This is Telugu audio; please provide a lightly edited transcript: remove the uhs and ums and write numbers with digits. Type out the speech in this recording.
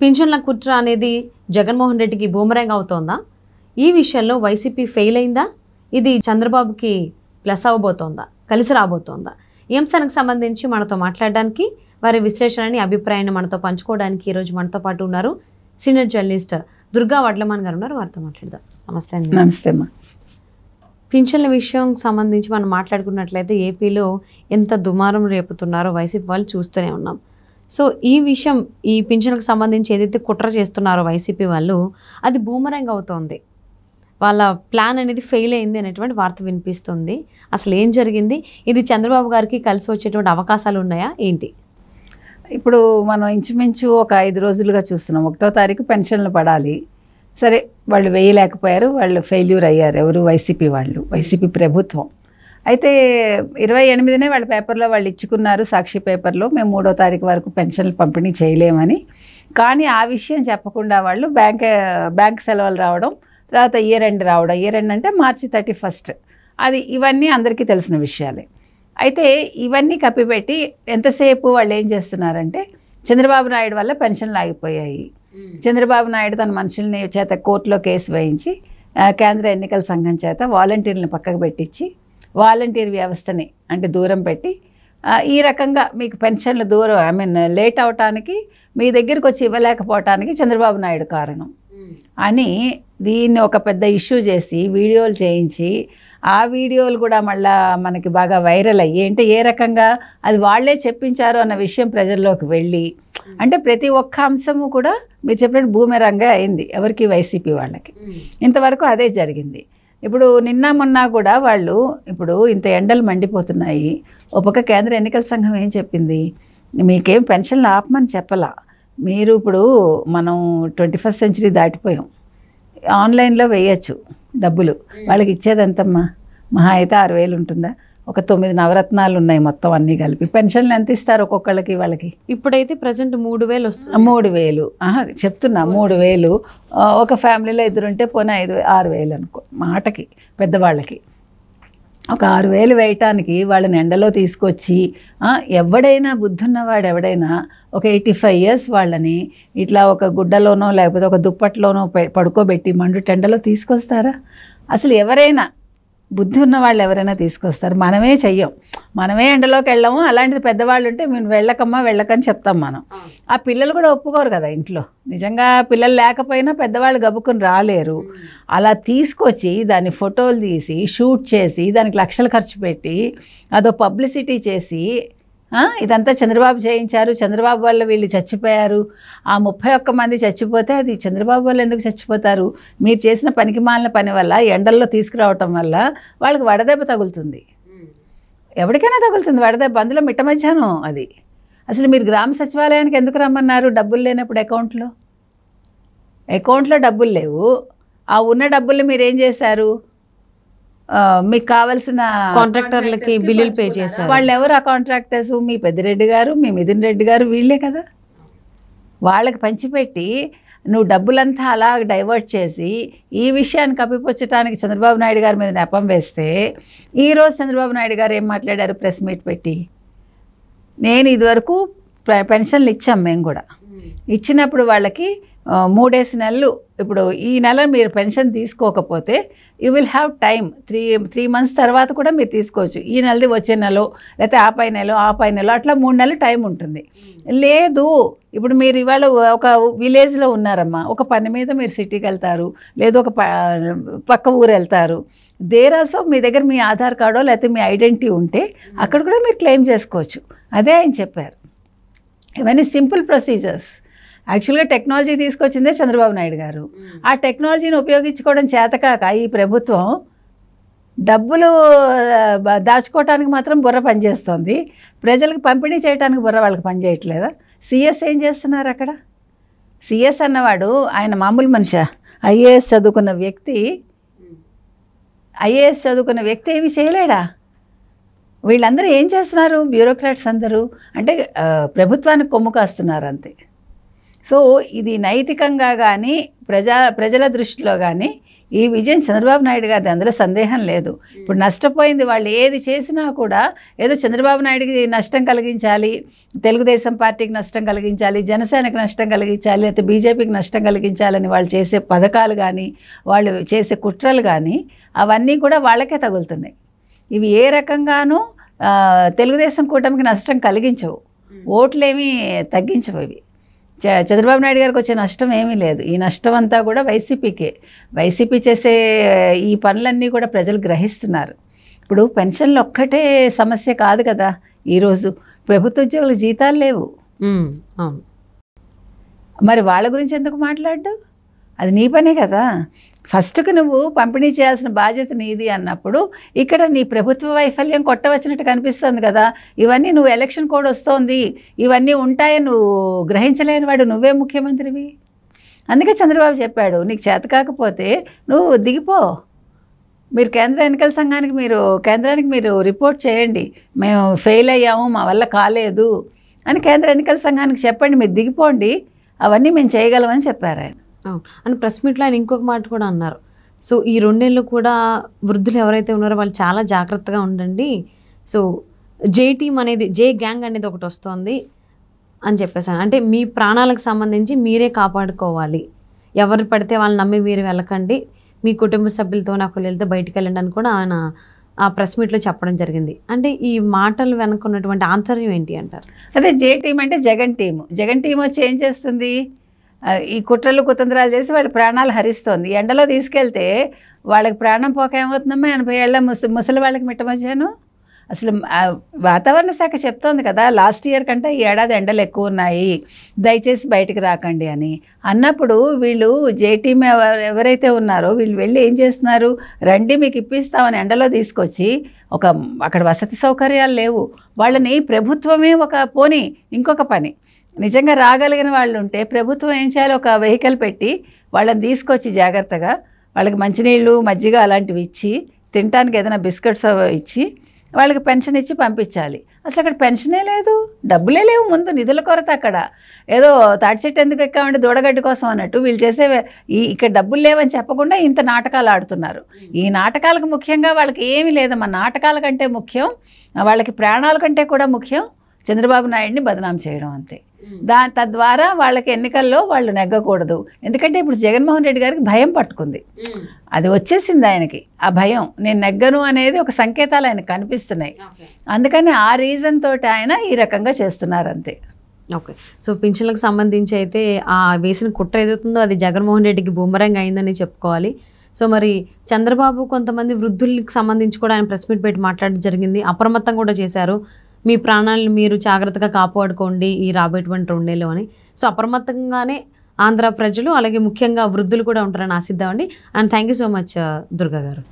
పింఛన్ల కుట్ర అనేది జగన్మోహన్ రెడ్డికి బూమరాంగ్ అవుతోందా? ఈ విషయంలో వైసీపీ ఫెయిల్ అయిందా? ఇది చంద్రబాబుకి ప్లస్ అవబోతోందా, కలిసి రాబోతోందా? ఈ అంశానికి సంబంధించి మనతో మాట్లాడడానికి, వారి విశ్లేషణని, అభిప్రాయాన్ని మనతో పంచుకోవడానికి ఈరోజు మనతో పాటు ఉన్నారు సీనియర్ జర్నలిస్ట్ దుర్గా వడ్లమాన్ గారు ఉన్నారు. వారితో మాట్లాడదాం. నమస్తే అండి. నమస్తే అమ్మా. పింఛన్ల విషయం సంబంధించి మనం మాట్లాడుకున్నట్లయితే ఏపీలో ఎంత దుమారం రేపుతున్నారో వైసీపీ వాళ్ళు చూస్తూనే ఉన్నాం. సో ఈ విషయం, ఈ పింఛన్లకు సంబంధించి ఏదైతే కుట్ర చేస్తున్నారో వైసీపీ వాళ్ళు, అది బూమరాంగ్ అవుతోంది. వాళ్ళ ప్లాన్ అనేది ఫెయిల్ అయింది అనేటువంటి వార్త వినిపిస్తుంది. అసలు ఏం జరిగింది? ఇది చంద్రబాబు గారికి కలిసి వచ్చేటువంటి అవకాశాలు ఉన్నాయా ఏంటి? ఇప్పుడు మనం ఇంచుమించు ఒక 5 రోజులుగా చూస్తున్నాం. 1వ తారీఖు పెన్షన్లు పడాలి. సరే, వాళ్ళు వేయలేకపోయారు, వాళ్ళు ఫెయిల్యూర్ అయ్యారు. ఎవరు? వైసీపీ వాళ్ళు, వైసీపీ ప్రభుత్వం. అయితే 28నే వాళ్ళ పేపర్లో వాళ్ళు ఇచ్చుకున్నారు, సాక్షి పేపర్లో, మేము 3వ తారీఖు వరకు పెన్షన్లు పంపిణీ చేయలేమని. కానీ ఆ విషయం చెప్పకుండా వాళ్ళు బ్యాంక్ సెలవులు రావడం, తర్వాత ఇయర్ ఎండ్ రావడం. ఇయర్ ఎండ్ అంటే మార్చి 31. ఇవన్నీ అందరికీ తెలిసిన విషయాలే. అయితే ఇవన్నీ కప్పిపెట్టి ఎంతసేపు వాళ్ళు ఏం చేస్తున్నారంటే, చంద్రబాబు నాయుడు వల్ల పెన్షన్లు ఆగిపోయాయి, చంద్రబాబు నాయుడు తన మనుషుల్ని చేత కోర్టులో కేసు వేయించి కేంద్ర ఎన్నికల సంఘం చేత వాలంటీర్లను పక్కకు పెట్టించి వాలంటీర్ వ్యవస్థని అంటే దూరం పెట్టి ఈ రకంగా మీకు పెన్షన్లు దూరం లేట్ అవటానికి, మీ దగ్గరికి వచ్చి ఇవ్వలేకపోవటానికి చంద్రబాబు నాయుడు కారణం అని దీన్ని ఒక పెద్ద ఇష్యూ చేసి వీడియోలు చేయించి, ఆ వీడియోలు కూడా మళ్ళా మనకి బాగా వైరల్ అయ్యి, అంటే ఏ రకంగా అది వాళ్ళే చెప్పించారు అన్న విషయం ప్రజల్లోకి వెళ్ళి, అంటే ప్రతి ఒక్క అంశము కూడా మీరు చెప్పినట్టు బూమెరాంగే అయింది ఎవరికి? వైసీపీ వాళ్ళకి. ఇంతవరకు అదే జరిగింది. ఇప్పుడు నిన్న మొన్న కూడా వాళ్ళు, ఇప్పుడు ఇంత ఎండలు మండిపోతున్నాయి, ఒక పక్క కేంద్ర ఎన్నికల సంఘం ఏం చెప్పింది? మీకేం పెన్షన్లు ఆపమని చెప్పలా. మీరు ఇప్పుడు మనం 21st సెంచరీ దాటిపోయాం, ఆన్లైన్లో వేయచ్చు డబ్బులు. వాళ్ళకి ఇచ్చేది ఎంతమ్మా? మహా అయితే 6,000 ఉంటుందా? ఒక 9 నవరత్నాలు ఉన్నాయి మొత్తం అన్నీ కలిపి. పెన్షన్లు ఎంత ఇస్తారు ఒక్కొక్కళ్ళకి? వాళ్ళకి ఇప్పుడైతే ప్రజెంట్ 3,000 వస్తుంది. 3,000 చెప్తున్నా, 3,000. ఒక ఫ్యామిలీలో 2 ఉంటే పోనీ 6,000 అనుకో మాటకి. పెద్దవాళ్ళకి ఒక 6,000 వేయటానికి వాళ్ళని ఎండలో తీసుకొచ్చి, ఎవడైనా బుద్ధున్నవాడు ఎవడైనా ఒక 85 years వాళ్ళని ఇట్లా ఒక గుడ్డలోనో లేకపోతే ఒక దుప్పట్లోనో పడుకోబెట్టి మండుటెండలో తీసుకొస్తారా? అసలు ఎవరైనా బుద్ధి ఉన్న వాళ్ళు ఎవరైనా తీసుకొస్తారు? మనమే చెయ్యం, మనమే ఎండలోకి వెళ్ళాము. అలాంటిది పెద్దవాళ్ళు ఉంటే మేము వెళ్ళకమ్మా వెళ్ళకని చెప్తాం మనం. ఆ పిల్లలు కూడా ఒప్పుకోరు కదా ఇంట్లో. నిజంగా పిల్లలు లేకపోయినా పెద్దవాళ్ళు గబుక్కుని రాలేరు. అలా తీసుకొచ్చి దాన్ని ఫోటోలు తీసి షూట్ చేసి దానికి లక్షలు ఖర్చు పెట్టి అదో పబ్లిసిటీ చేసి, ఇదంతా చంద్రబాబు చేయించారు, చంద్రబాబు వల్ల వీళ్ళు చచ్చిపోయారు. ఆ 31 మంది చచ్చిపోతే అది చంద్రబాబు వల్ల ఎందుకు చచ్చిపోతారు? మీరు చేసిన పనికిమాలిన పని వల్ల, ఎండల్లో తీసుకురావటం వల్ల వాళ్ళకి వడదెబ్బ తగులుతుంది. ఎవరికైనా తగులుతుంది వడదెబ్బ, అందులో మిట్ట మధ్యాహ్నం అది. అసలు మీరు గ్రామ సచివాలయానికి ఎందుకు రమ్మన్నారు? డబ్బులు లేనప్పుడు అకౌంట్లో డబ్బులు లేవు. ఆ ఉన్న డబ్బుల్ని మీరు ఏం చేశారు? మీకు కావాల్సిన కాంట్రాక్టర్లకి బిల్లులు పే చేశారు. వాళ్ళు ఎవరు? ఆ కాంట్రాక్టర్స్ మీ పెద్దిరెడ్డి గారు, మీ మిథున్ రెడ్డి గారు, వీళ్ళే కదా. వాళ్ళకి పంచిపెట్టి నువ్వు డబ్బులంతా అలా డైవర్ట్ చేసి ఈ విషయాన్ని కప్పిపుచ్చటానికి చంద్రబాబు నాయుడు గారి మీద నెపం వేస్తే, ఈరోజు చంద్రబాబు నాయుడు గారు ఏం మాట్లాడారు ప్రెస్ మీట్ పెట్టి? నేను ఇదివరకు పెన్షన్లు ఇచ్చాం, మేము కూడా ఇచ్చినప్పుడు వాళ్ళకి 3 నెలలు, ఇప్పుడు ఈ నెల మీరు పెన్షన్ తీసుకోకపోతే you will have time, 3 months తర్వాత కూడా మీరు తీసుకోవచ్చు. ఈ నెలది వచ్చే నెల, లేకపోతే ఆ పై నెల అట్లా 3 నెలలు టైం ఉంటుంది. లేదు, ఇప్పుడు మీరు ఇవాళ ఒక విలేజ్లో ఉన్నారమ్మా, ఒక పని మీద మీరు సిటీకి వెళ్తారు, లేదు ఒక పక్క ఊరు వెళ్తారు. దేర్ ఆల్సో మీ దగ్గర మీ ఆధార్ కార్డో లేకపోతే మీ ఐడెంటిటీ ఉంటే అక్కడ కూడా మీరు క్లెయిమ్ చేసుకోవచ్చు. అదే ఆయన చెప్పారు. ఇవన్నీ సింపుల్ ప్రొసీజర్స్. యాక్చువల్గా టెక్నాలజీ తీసుకొచ్చిందే చంద్రబాబు నాయుడు గారు. ఆ టెక్నాలజీని ఉపయోగించుకోవడం చేతకాక ఈ ప్రభుత్వం డబ్బులు దాచుకోవటానికి మాత్రం బుర్ర పనిచేస్తుంది, ప్రజలకు పంపిణీ చేయడానికి బుర్ర వాళ్ళకి పనిచేయట్లేదా? సిఎస్ ఏం చేస్తున్నారు అక్కడ? సిఎస్ అన్నవాడు ఆయన మామూలు మనిషా? ఐఏఎస్ చదువుకున్న వ్యక్తి ఏమి చేయలేడా? వీళ్ళందరూ ఏం చేస్తున్నారు? బ్యూరోక్రాట్స్ అందరూ అంటే ప్రభుత్వానికి కొమ్ము కాస్తున్నారు అంతే. సో ఇది నైతికంగా కానీ ప్రజల దృష్టిలో కానీ ఈ విజయం చంద్రబాబు నాయుడు గారిది, అందులో సందేహం లేదు. ఇప్పుడు నష్టపోయింది వాళ్ళు ఏది చేసినా కూడా ఏదో చంద్రబాబు నాయుడికి నష్టం కలిగించాలి, తెలుగుదేశం పార్టీకి నష్టం కలిగించాలి, జనసేనకి నష్టం కలిగించాలి, లేకపోతే బీజేపీకి నష్టం కలిగించాలని వాళ్ళు చేసే పథకాలు కానీ వాళ్ళు చేసే కుట్రలు కానీ అవన్నీ కూడా వాళ్ళకే తగులుతున్నాయి. ఇవి ఏ రకంగానూ తెలుగుదేశం కూటమికి నష్టం కలిగించవు, ఓట్లేమీ తగ్గించవు. ఇవి చంద్రబాబు నాయుడు గారికి వచ్చే నష్టం ఏమీ లేదు. ఈ నష్టం అంతా కూడా వైసీపీకే. వైసీపీ చేసే ఈ పనులన్నీ కూడా ప్రజలు గ్రహిస్తున్నారు. ఇప్పుడు పెన్షన్లు ఒక్కటే సమస్య కాదు కదా. ఈరోజు ప్రభుత్వ ఉద్యోగులకు జీతాలు లేవు, మరి వాళ్ళ గురించి ఎందుకు మాట్లాడ్డు? అది నీ పనే కదా. ఫస్ట్కి నువ్వు పంపిణీ చేయాల్సిన బాధ్యత నీది అన్నప్పుడు ఇక్కడ నీ ప్రభుత్వ వైఫల్యం కొట్టవచ్చినట్టు కనిపిస్తుంది కదా. ఇవన్నీ నువ్వు ఎలక్షన్ కోడ్ వస్తోంది, ఇవన్నీ ఉంటాయని నువ్వు గ్రహించలేని వాడు నువ్వే ముఖ్యమంత్రివి. అందుకే చంద్రబాబు చెప్పాడు, నీకు చేత కాకపోతే నువ్వు దిగిపో, మీరు కేంద్ర ఎన్నికల సంఘానికి కేంద్రానికి మీరు రిపోర్ట్ చేయండి, మేము ఫెయిల్ అయ్యాము, మా వల్ల కాలేదు అని కేంద్ర ఎన్నికల సంఘానికి చెప్పండి, మీరు దిగిపోండి, అవన్నీ మేము చేయగలమని చెప్పారు ఆయన. అని ప్రెస్ మీట్లో ఆయన ఇంకొక మాట కూడా అన్నారు. సో ఈ 2 ఏళ్ళు కూడా వృద్ధులు ఎవరైతే ఉన్నారో వాళ్ళు చాలా జాగ్రత్తగా ఉండండి. సో జే టీమ్ అనేది, జే గ్యాంగ్ అనేది ఒకటి వస్తుంది అని చెప్పేసాను. అంటే మీ ప్రాణాలకు సంబంధించి మీరే కాపాడుకోవాలి, ఎవరు పడితే వాళ్ళని నమ్మి మీరు వెళ్ళకండి, మీ కుటుంబ సభ్యులతో నాకు వెళ్తే బయటికి వెళ్ళండి అని కూడా ఆయన ఆ ప్రెస్ మీట్లో చెప్పడం జరిగింది. అంటే ఈ మాటలు వెనుకున్నటువంటి ఆంతర్యం ఏంటి అంటారు? అదే జే టీం అంటే జగన్ టీము. జగన్ టీం వచ్చి ఏం చేస్తుంది? ఈ కుట్రలు కుతంత్రాలు చేసి వాళ్ళ ప్రాణాలు హరిస్తోంది. ఎండలో తీసుకెళ్తే వాళ్ళకి ప్రాణం పోక ఏమవుతుందమ్మా? 80 ఏళ్ళ ముసలి వాళ్ళకి మిట్టమధ్యాను. అసలు వాతావరణ శాఖ చెప్తోంది కదా, లాస్ట్ ఇయర్ కంటే ఈ ఏడాది ఎండలు ఎక్కువ ఉన్నాయి, దయచేసి బయటికి రాకండి అని అన్నప్పుడు వీళ్ళు జేటీఎం ఎవరైతే ఉన్నారో వీళ్ళు వెళ్ళి ఏం చేస్తున్నారు? రండి మీకు ఇప్పిస్తామని ఎండలో తీసుకొచ్చి అక్కడ వసతి సౌకర్యాలు లేవు. వాళ్ళని ప్రభుత్వమే ఇంకొక పని నిజంగా రాగలిగిన వాళ్ళు ఉంటే ప్రభుత్వం ఏం చేయాలి? ఒక వెహికల్ పెట్టి వాళ్ళని తీసుకొచ్చి జాగ్రత్తగా వాళ్ళకి మంచినీళ్ళు, మజ్జిగ అలాంటివి ఇచ్చి, తినడానికి ఏదైనా బిస్కెట్స్ ఇచ్చి వాళ్ళకి పెన్షన్ ఇచ్చి పంపించాలి. అసలు అక్కడ పెన్షనే లేదు, డబ్బులే లేవు, ముందు నిధుల కొరత. అక్కడ ఏదో తాటి చెట్టు ఎందుకు ఎక్కామంటే దూడగడ్డి కోసం అన్నట్టు వీళ్ళు చేసే ఇక్కడ డబ్బులు లేవని చెప్పకుండా ఇంత నాటకాలు ఆడుతున్నారు. ఈ నాటకాలకు ముఖ్యంగా వాళ్ళకి ఏమీ లేదమ్మా. నాటకాల కంటే ముఖ్యం, వాళ్ళకి ప్రాణాల కంటే కూడా ముఖ్యం చంద్రబాబు నాయుడిని బదనాం చేయడం, అంతే. తద్వారా వాళ్ళకి ఎన్నికల్లో వాళ్ళు నెగ్గకూడదు. ఎందుకంటే ఇప్పుడు జగన్మోహన్ రెడ్డి గారికి భయం పట్టుకుంది, అది వచ్చేసింది ఆయనకి. ఆ భయం, నేను నెగ్గను అనేది ఒక సంకేతాలు ఆయనకు కనిపిస్తున్నాయి. అందుకని ఆ రీజన్ తోటి ఆయన ఈ రకంగా చేస్తున్నారు, అంతే. ఓకే. సో పింఛన్లకు సంబంధించి అయితే ఆ వేసిన కుట్ర ఏదవుతుందో అది జగన్మోహన్ రెడ్డికి బూమరంగ్ అయిందని చెప్పుకోవాలి. సో మరి చంద్రబాబు కొంతమంది వృద్ధులకు సంబంధించి కూడా ఆయన ప్రెస్ మీట్ పెట్టి మాట్లాడడం జరిగింది, అప్రమత్తం కూడా చేశారు. మీ ప్రాణాలను మీరు జాగ్రత్తగా కాపాడుకోండి ఈ రాబోయేటువంటి 2 ఏళ్ళు అని. సో అప్రమత్తంగానే ఆంధ్ర ప్రజలు అలాగే ముఖ్యంగా వృద్ధులు కూడా ఉంటారని ఆశిద్దామండి. And thank you so much Durga గారు.